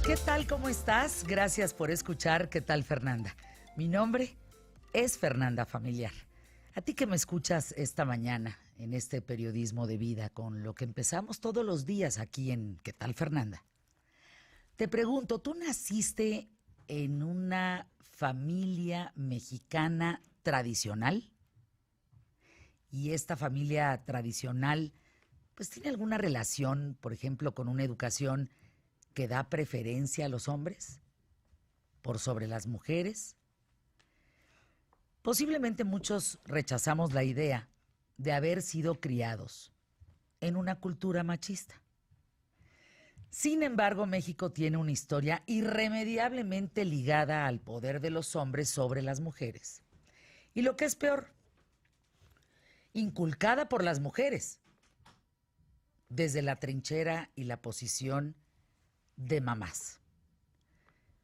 ¿Qué tal? ¿Cómo estás? Gracias por escuchar. ¿Qué tal, Fernanda? Mi nombre es Fernanda Familiar. A ti que me escuchas esta mañana en este periodismo de vida con lo que empezamos todos los días aquí en ¿Qué tal, Fernanda? Te pregunto, ¿tú naciste en una familia mexicana tradicional? ¿Y esta familia tradicional pues tiene alguna relación, por ejemplo, con una educación que da preferencia a los hombres por sobre las mujeres? Posiblemente muchos rechazamos la idea de haber sido criados en una cultura machista. Sin embargo, México tiene una historia irremediablemente ligada al poder de los hombres sobre las mujeres. Y lo que es peor, inculcada por las mujeres, desde la trinchera y la posición de mamás.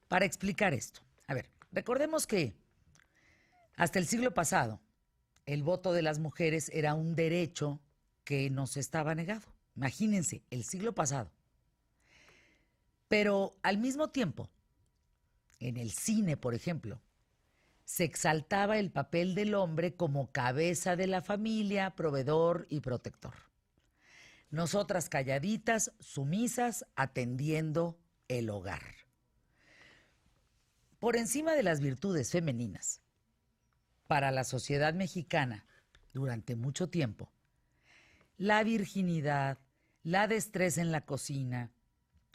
Para explicar esto, a ver, recordemos que hasta el siglo pasado, el voto de las mujeres era un derecho que nos estaba negado. Imagínense, el siglo pasado. Pero al mismo tiempo, en el cine, por ejemplo, se exaltaba el papel del hombre como cabeza de la familia, proveedor y protector. Nosotras calladitas, sumisas, atendiendo el hogar. Por encima de las virtudes femeninas, para la sociedad mexicana, durante mucho tiempo, la virginidad, la destreza en la cocina,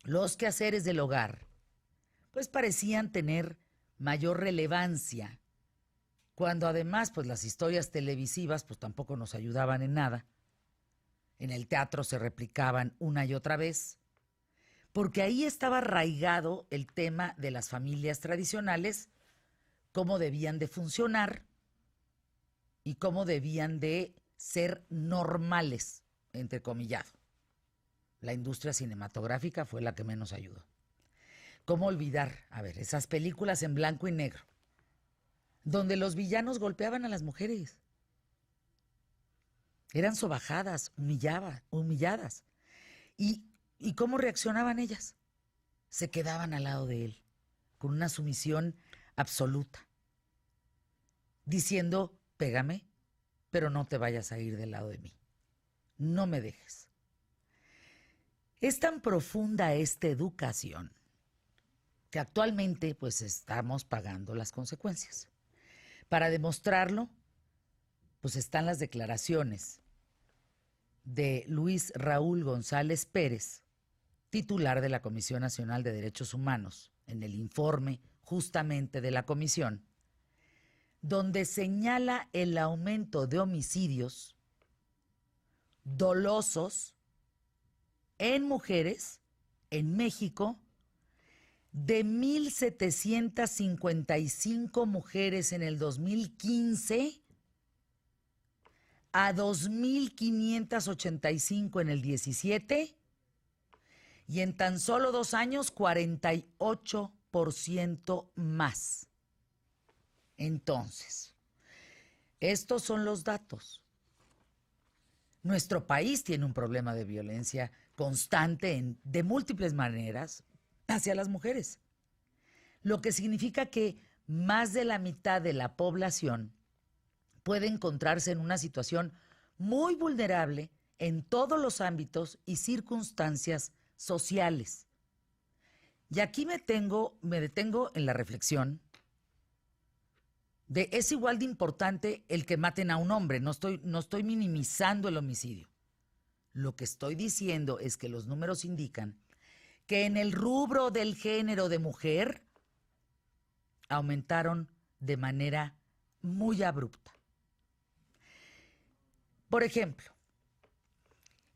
los quehaceres del hogar, pues parecían tener mayor relevancia, cuando además pues las historias televisivas pues tampoco nos ayudaban en nada. En el teatro se replicaban una y otra vez, porque ahí estaba arraigado el tema de las familias tradicionales, cómo debían de funcionar y cómo debían de ser normales, entrecomillado. La industria cinematográfica fue la que menos ayudó. ¿Cómo olvidar, a ver, esas películas en blanco y negro, donde los villanos golpeaban a las mujeres? Eran sobajadas, humilladas. ¿Y cómo reaccionaban ellas? Se quedaban al lado de él, con una sumisión absoluta, diciendo, pégame, pero no te vayas a ir del lado de mí. No me dejes. Es tan profunda esta educación que actualmente pues estamos pagando las consecuencias. Para demostrarlo, pues están las declaraciones de Luis Raúl González Pérez, titular de la Comisión Nacional de Derechos Humanos, en el informe justamente de la comisión, donde señala el aumento de homicidios dolosos en mujeres en México de 1,755 mujeres en el 2015 a 2,585 en el 17 y en tan solo 2 años 48% más. Entonces, estos son los datos. Nuestro país tiene un problema de violencia constante de múltiples maneras hacia las mujeres, lo que significa que más de la mitad de la población puede encontrarse en una situación muy vulnerable en todos los ámbitos y circunstancias sociales. Y aquí me detengo en la reflexión de es igual de importante el que maten a un hombre. No estoy minimizando el homicidio. Lo que estoy diciendo es que los números indican que en el rubro del género de mujer aumentaron de manera muy abrupta. Por ejemplo,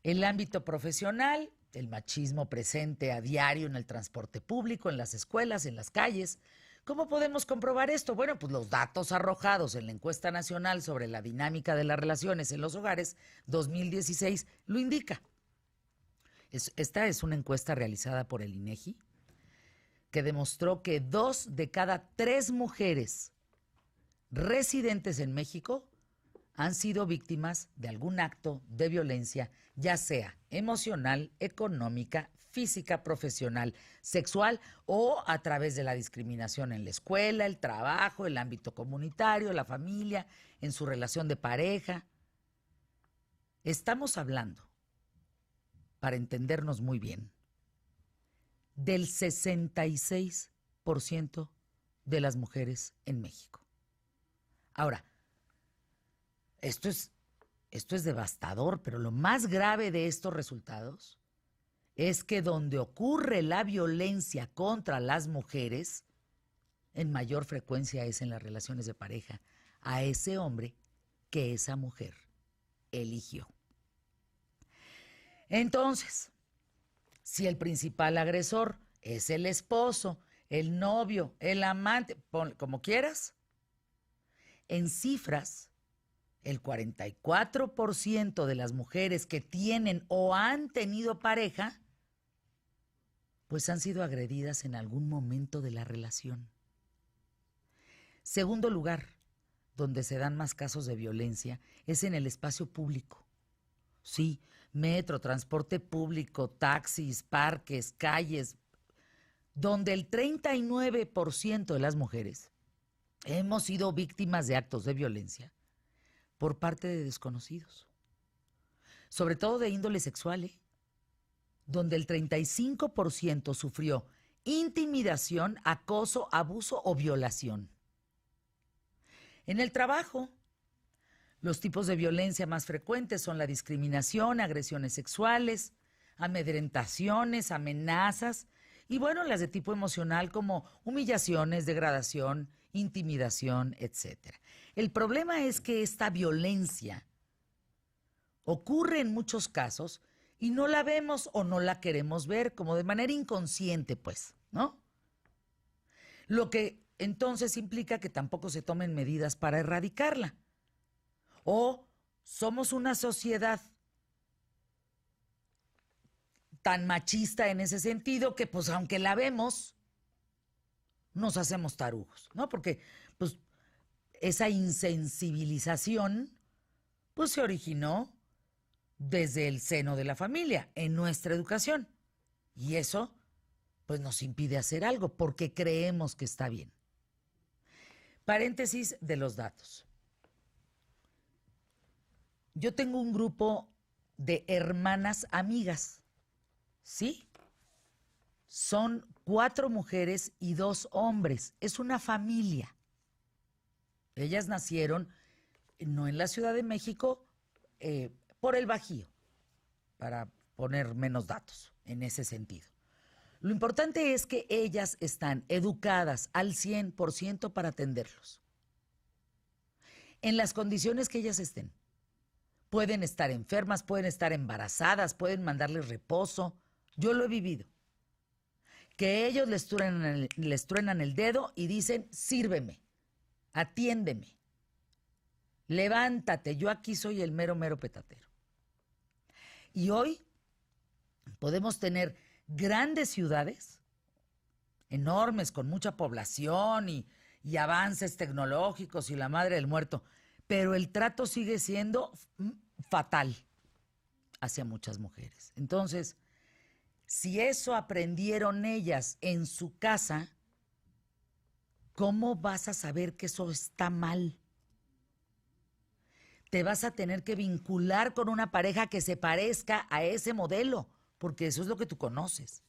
el ámbito profesional, el machismo presente a diario en el transporte público, en las escuelas, en las calles. ¿Cómo podemos comprobar esto? Bueno, pues los datos arrojados en la encuesta nacional sobre la dinámica de las relaciones en los hogares 2016 lo indica. Esta es una encuesta realizada por el INEGI que demostró que 2 de cada 3 mujeres residentes en México han sido víctimas de algún acto de violencia, ya sea emocional, económica, física, profesional, sexual o a través de la discriminación en la escuela, el trabajo, el ámbito comunitario, la familia, en su relación de pareja. Estamos hablando, para entendernos muy bien, del 66% de las mujeres en México. Ahora, esto es devastador, pero lo más grave de estos resultados es que donde ocurre la violencia contra las mujeres, en mayor frecuencia es en las relaciones de pareja, a ese hombre que esa mujer eligió. Entonces, si el principal agresor es el esposo, el novio, el amante, como quieras, en cifras, el 44% de las mujeres que tienen o han tenido pareja, pues han sido agredidas en algún momento de la relación. Segundo lugar, donde se dan más casos de violencia, es en el espacio público. Sí, metro, transporte público, taxis, parques, calles, donde el 39% de las mujeres hemos sido víctimas de actos de violencia por parte de desconocidos, sobre todo de índole sexual, donde el 35% sufrió intimidación, acoso, abuso o violación. En el trabajo, los tipos de violencia más frecuentes son la discriminación, agresiones sexuales, amedrentaciones, amenazas y bueno, las de tipo emocional como humillaciones, degradación, intimidación, etc. El problema es que esta violencia ocurre en muchos casos y no la vemos o no la queremos ver, como de manera inconsciente, pues, ¿no? Lo que entonces implica que tampoco se tomen medidas para erradicarla. O somos una sociedad tan machista en ese sentido que pues aunque la vemos, nos hacemos tarugos, ¿no? Porque pues esa insensibilización pues se originó desde el seno de la familia, en nuestra educación. Y eso pues nos impide hacer algo porque creemos que está bien. Paréntesis de los datos. Yo tengo un grupo de hermanas amigas, ¿sí? Son 4 mujeres y 2 hombres. Es una familia. Ellas nacieron no en la Ciudad de México, por el Bajío, para poner menos datos en ese sentido. Lo importante es que ellas están educadas al 100% para atenderlos. En las condiciones que ellas estén. Pueden estar enfermas, pueden estar embarazadas, pueden mandarles reposo. Yo lo he vivido. Que ellos les truenan el dedo y dicen, sírveme, atiéndeme, levántate, yo aquí soy el mero, mero petatero. Y hoy podemos tener grandes ciudades, enormes, con mucha población y avances tecnológicos y la madre del muerto, pero el trato sigue siendo fatal hacia muchas mujeres. Entonces, si eso aprendieron ellas en su casa, ¿cómo vas a saber que eso está mal? Te vas a tener que vincular con una pareja que se parezca a ese modelo, porque eso es lo que tú conoces.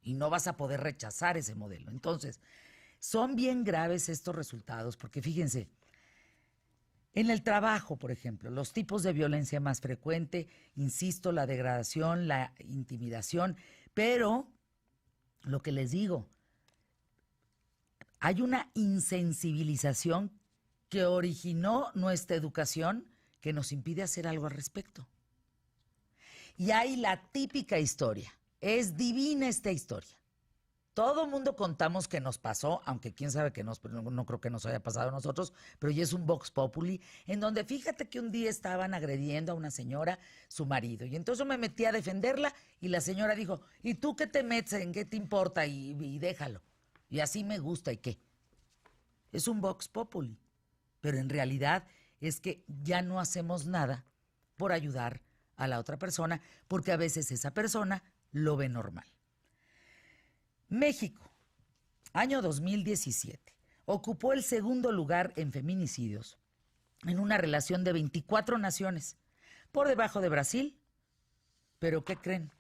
Y no vas a poder rechazar ese modelo. Entonces, son bien graves estos resultados, porque fíjense, en el trabajo, por ejemplo, los tipos de violencia más frecuente, insisto, la degradación, la intimidación, pero lo que les digo, hay una insensibilización que originó nuestra educación que nos impide hacer algo al respecto. Y hay la típica historia, es divina esta historia. Todo mundo contamos que nos pasó, aunque quién sabe que no creo que nos haya pasado a nosotros, pero ya es un vox populi, en donde fíjate que un día estaban agrediendo a una señora, su marido, y entonces yo me metí a defenderla y la señora dijo, ¿y tú qué te metes? ¿En qué te importa? Y déjalo. Y así me gusta, ¿y qué? Es un vox populi, pero en realidad es que ya no hacemos nada por ayudar a la otra persona, porque a veces esa persona lo ve normal. México, año 2017, ocupó el segundo lugar en feminicidios en una relación de 24 naciones, por debajo de Brasil. ¿Pero qué creen?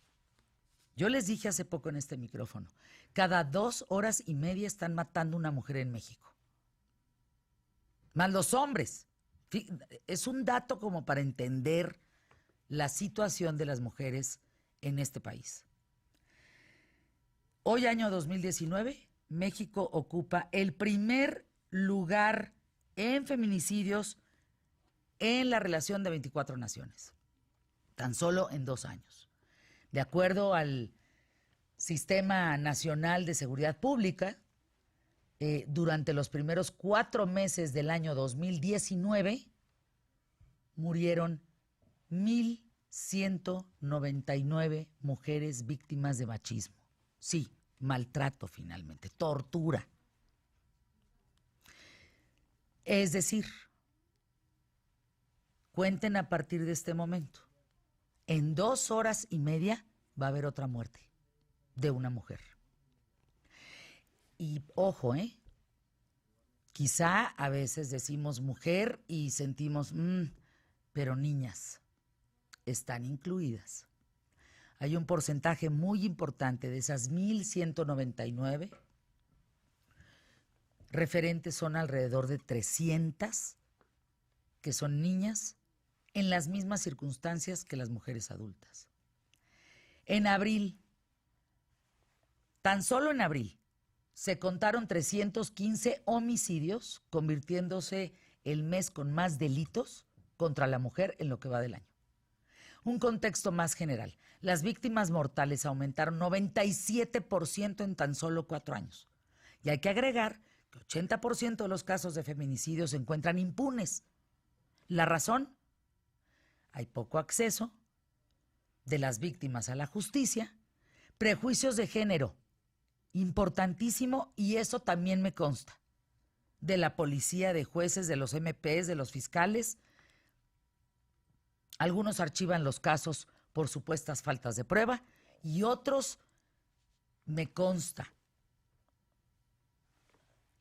Yo les dije hace poco en este micrófono, cada 2 horas y media están matando a una mujer en México. Más los hombres. Es un dato como para entender la situación de las mujeres en este país. Hoy, año 2019, México ocupa el primer lugar en feminicidios en la relación de 24 naciones, tan solo en 2 años. De acuerdo al Sistema Nacional de Seguridad Pública, durante los primeros 4 meses del año 2019, murieron 1,199 mujeres víctimas de machismo. Sí, maltrato finalmente, tortura. Es decir, cuenten a partir de este momento. En 2 horas y media va a haber otra muerte de una mujer. Y ojo, quizá a veces decimos mujer y sentimos, pero niñas están incluidas. Hay un porcentaje muy importante de esas 1,199 referentes, son alrededor de 300 que son niñas en las mismas circunstancias que las mujeres adultas. En abril, tan solo en abril, se contaron 315 homicidios, convirtiéndose el mes con más delitos contra la mujer en lo que va del año. Un contexto más general, las víctimas mortales aumentaron 97% en tan solo 4 años. Y hay que agregar que 80% de los casos de feminicidio se encuentran impunes. ¿La razón? Hay poco acceso de las víctimas a la justicia, prejuicios de género, importantísimo, y eso también me consta, de la policía, de jueces, de los MPs, de los fiscales. Algunos archivan los casos por supuestas faltas de prueba y otros, me consta,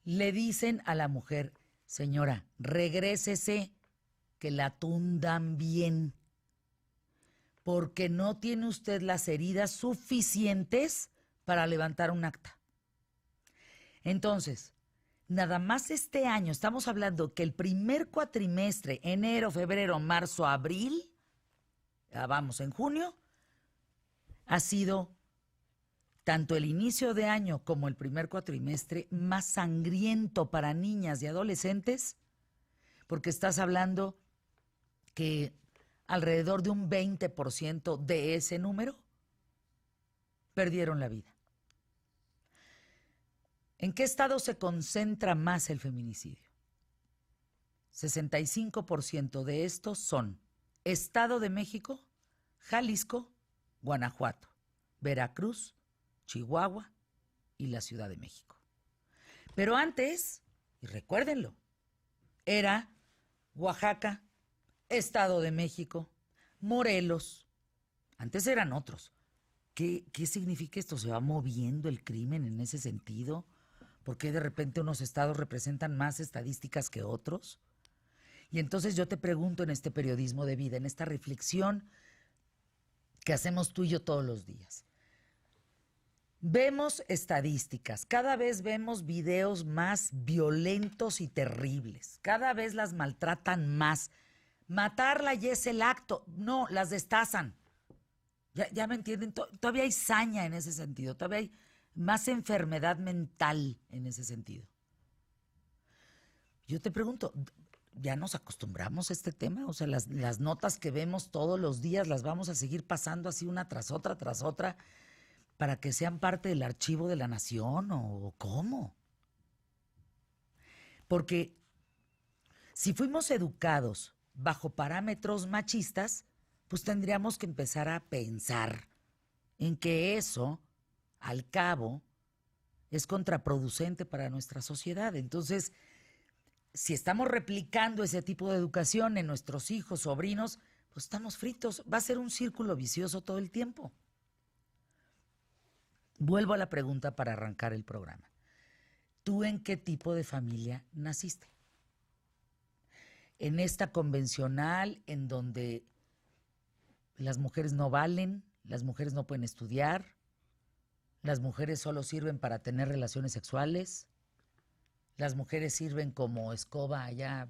le dicen a la mujer, señora, regrésese, que la tundan bien, porque no tiene usted las heridas suficientes para levantar un acta. Entonces, nada más este año, estamos hablando que el primer cuatrimestre, enero, febrero, marzo, abril, ya vamos en junio, ha sido tanto el inicio de año como el primer cuatrimestre más sangriento para niñas y adolescentes, porque estás hablando que alrededor de un 20% de ese número perdieron la vida. ¿En qué estado se concentra más el feminicidio? 65% de estos son Estado de México, Jalisco, Guanajuato, Veracruz, Chihuahua y la Ciudad de México. Pero antes, y recuérdenlo, era Oaxaca, Estado de México, Morelos. Antes eran otros. ¿Qué significa esto? ¿Se va moviendo el crimen en ese sentido? ¿Por qué de repente unos estados representan más estadísticas que otros? Y entonces yo te pregunto, en este periodismo de vida, en esta reflexión que hacemos tú y yo todos los días, vemos estadísticas, cada vez vemos videos más violentos y terribles, cada vez las maltratan más. Matarla ya es el acto, no, las destazan. Ya me entienden, todavía hay saña en ese sentido, todavía hay más enfermedad mental en ese sentido. Yo te pregunto, ¿ya nos acostumbramos a este tema? O sea, las notas que vemos todos los días las vamos a seguir pasando así una tras otra, para que sean parte del archivo de la nación, ¿o cómo? Porque si fuimos educados bajo parámetros machistas, pues tendríamos que empezar a pensar en que eso, al cabo, es contraproducente para nuestra sociedad. Entonces, si estamos replicando ese tipo de educación en nuestros hijos, sobrinos, pues estamos fritos. Va a ser un círculo vicioso todo el tiempo. Vuelvo a la pregunta para arrancar el programa. ¿Tú en qué tipo de familia naciste? En esta convencional en donde las mujeres no valen, las mujeres no pueden estudiar, las mujeres solo sirven para tener relaciones sexuales, las mujeres sirven como escoba allá.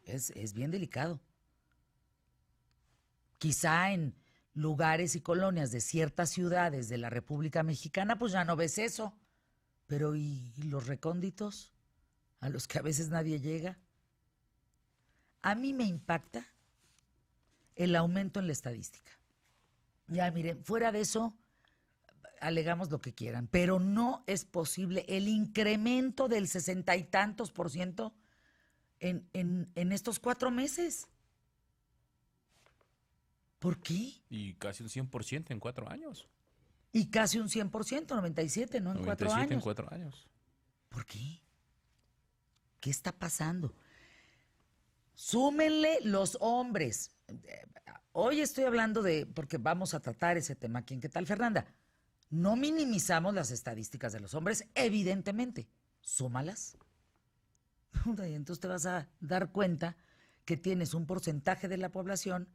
Es bien delicado. Quizá en lugares y colonias de ciertas ciudades de la República Mexicana, pues ya no ves eso. Pero ¿y los recónditos? A los que a veces nadie llega. A mí me impacta el aumento en la estadística. Ya miren, fuera de eso, alegamos lo que quieran, pero no es posible el incremento del 60 y tantos % en estos 4 meses. ¿Por qué? Y casi un 100% en 4 años. Y casi un 100%, 97, ¿no? En 4 años. en 4 años. ¿Por qué? ¿Qué está pasando? Súmenle los hombres. Hoy estoy hablando porque vamos a tratar ese tema aquí en ¿Qué tal, Fernanda? No minimizamos las estadísticas de los hombres, evidentemente. Súmalas. Y entonces te vas a dar cuenta que tienes un porcentaje de la población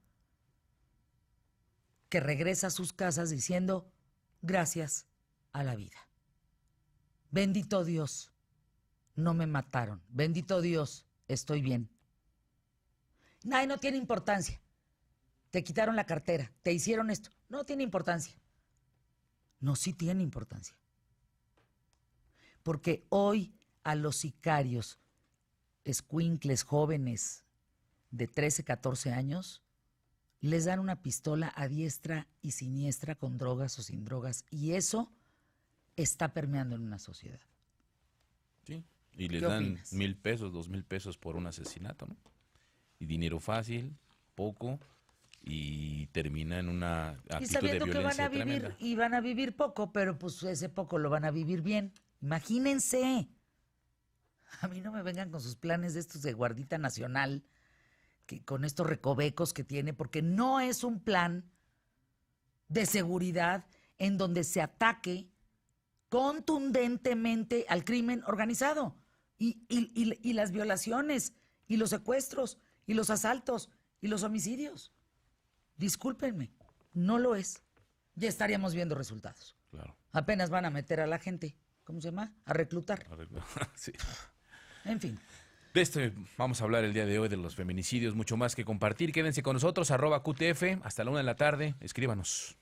que regresa a sus casas diciendo gracias a la vida. Bendito Dios, no me mataron. Bendito Dios, estoy bien. Ay, no tiene importancia. Te quitaron la cartera, te hicieron esto. No tiene importancia. No, sí tiene importancia. Porque hoy a los sicarios, escuincles jóvenes de 13, 14 años, les dan una pistola a diestra y siniestra con drogas o sin drogas. Y eso está permeando en una sociedad. Sí, y les dan 1,000 pesos, 2,000 pesos por un asesinato, ¿no? Y dinero fácil, poco, y termina en una actitud de violencia tremenda. Y van a vivir poco, pero pues ese poco lo van a vivir bien. Imagínense. A mí no me vengan con sus planes de estos de Guardita Nacional, con estos recovecos que tiene, porque no es un plan de seguridad en donde se ataque contundentemente al crimen organizado y las violaciones y los secuestros y los asaltos y los homicidios. Discúlpenme, no lo es. Ya estaríamos viendo resultados. Claro. Apenas van a meter a la gente, ¿cómo se llama? A reclutar. Sí. En fin. De esto vamos a hablar el día de hoy, de los feminicidios, mucho más que compartir. Quédense con nosotros, @QTF, hasta la 1 de la tarde. Escríbanos.